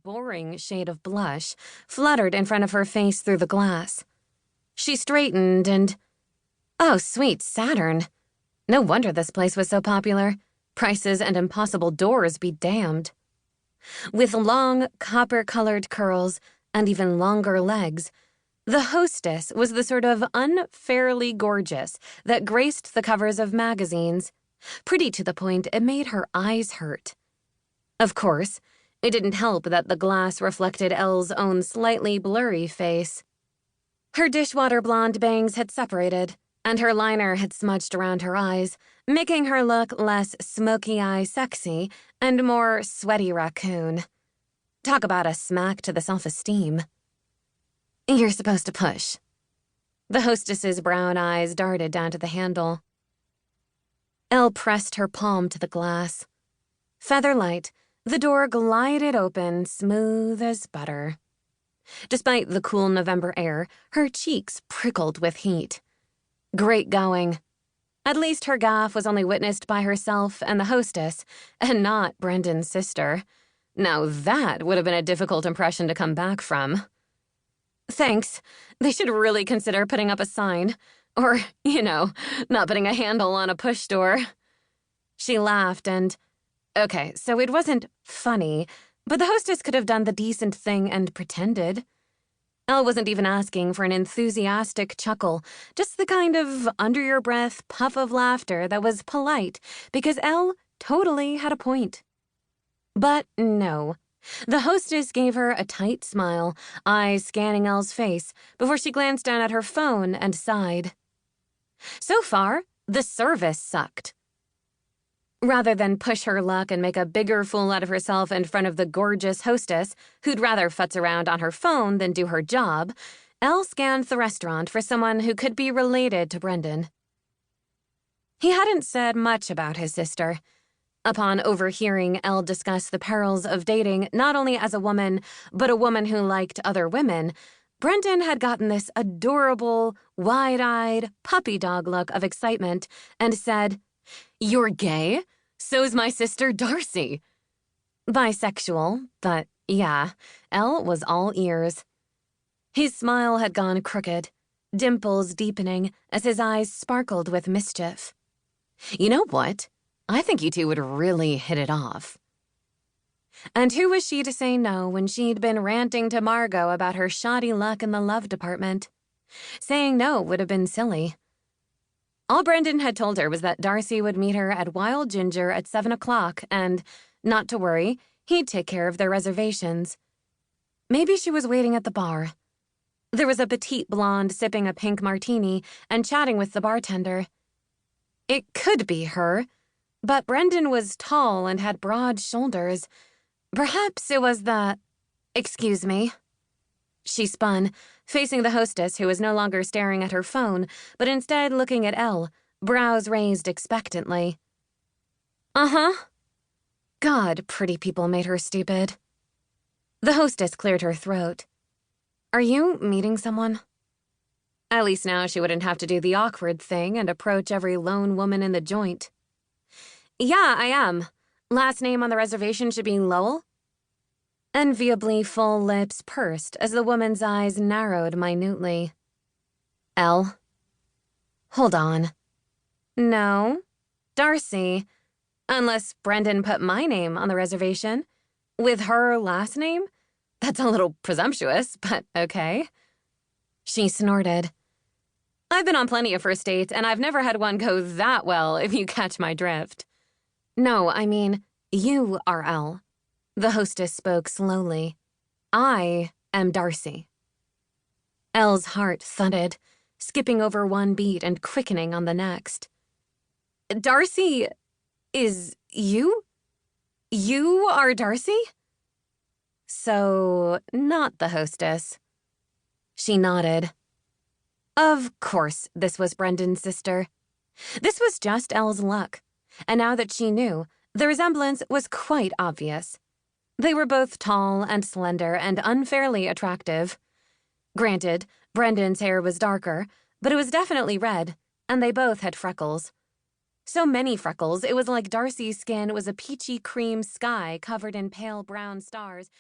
boring shade of blush fluttered in front of her face through the glass. She straightened and... Oh, sweet Saturn. No wonder this place was so popular. Prices and impossible doors be damned. With long, copper-colored curls and even longer legs, the hostess was the sort of unfairly gorgeous that graced the covers of magazines, pretty to the point it made her eyes hurt. Of course, it didn't help that the glass reflected Elle's own slightly blurry face. Her dishwater blonde bangs had separated, and her liner had smudged around her eyes, making her look less smoky-eye sexy and more sweaty raccoon. Talk about a smack to the self-esteem. You're supposed to push. The hostess's brown eyes darted down to the handle. Elle pressed her palm to the glass. Featherlight, the door glided open, smooth as butter. Despite the cool November air, her cheeks prickled with heat. Great going. At least her gaffe was only witnessed by herself and the hostess, and not Brendan's sister. Now that would have been a difficult impression to come back from. Thanks. They should really consider putting up a sign. Or, not putting a handle on a push door. She laughed and... Okay, so it wasn't funny, but the hostess could have done the decent thing and pretended. Elle wasn't even asking for an enthusiastic chuckle, just the kind of under-your-breath puff of laughter that was polite, because Elle totally had a point. But no. The hostess gave her a tight smile, eyes scanning Elle's face, before she glanced down at her phone and sighed. So far, the service sucked. Rather than push her luck and make a bigger fool out of herself in front of the gorgeous hostess, who'd rather futz around on her phone than do her job, Elle scanned the restaurant for someone who could be related to Brendan. He hadn't said much about his sister. Upon overhearing Elle discuss the perils of dating not only as a woman, but a woman who liked other women, Brendan had gotten this adorable, wide-eyed, puppy dog look of excitement and said, "You're gay? So's my sister Darcy." Bisexual, but yeah, Elle was all ears. His smile had gone crooked, dimples deepening as his eyes sparkled with mischief. "You know what? I think you two would really hit it off." And who was she to say no when she'd been ranting to Margot about her shoddy luck in the love department? Saying no would have been silly. All Brendan had told her was that Darcy would meet her at Wild Ginger at 7 o'clock and, not to worry, he'd take care of their reservations. Maybe she was waiting at the bar. There was a petite blonde sipping a pink martini and chatting with the bartender. It could be her, but Brendan was tall and had broad shoulders. Perhaps it was the... Excuse me. She spun, facing the hostess who was no longer staring at her phone, but instead looking at Elle, brows raised expectantly. Uh-huh. God, pretty people made her stupid. The hostess cleared her throat. Are you meeting someone? At least now she wouldn't have to do the awkward thing and approach every lone woman in the joint. Yeah, I am. Last name on the reservation should be Lowell. Enviably full lips pursed as the woman's eyes narrowed minutely. Elle? Hold on. No. Darcy. Unless Brendan put my name on the reservation. With her last name? That's a little presumptuous, but okay. She snorted. I've been on plenty of first dates, and I've never had one go that well, if you catch my drift. No, I mean, you are Elle. The hostess spoke slowly. I am Darcy. Elle's heart thudded, skipping over one beat and quickening on the next. Darcy is you? You are Darcy? So, not the hostess. She nodded. Of course, this was Brendan's sister. This was just Elle's luck, and now that she knew, the resemblance was quite obvious. They were both tall and slender and unfairly attractive. Granted, Brendan's hair was darker, but it was definitely red, and they both had freckles. So many freckles, it was like Darcy's skin was a peachy cream sky covered in pale brown stars.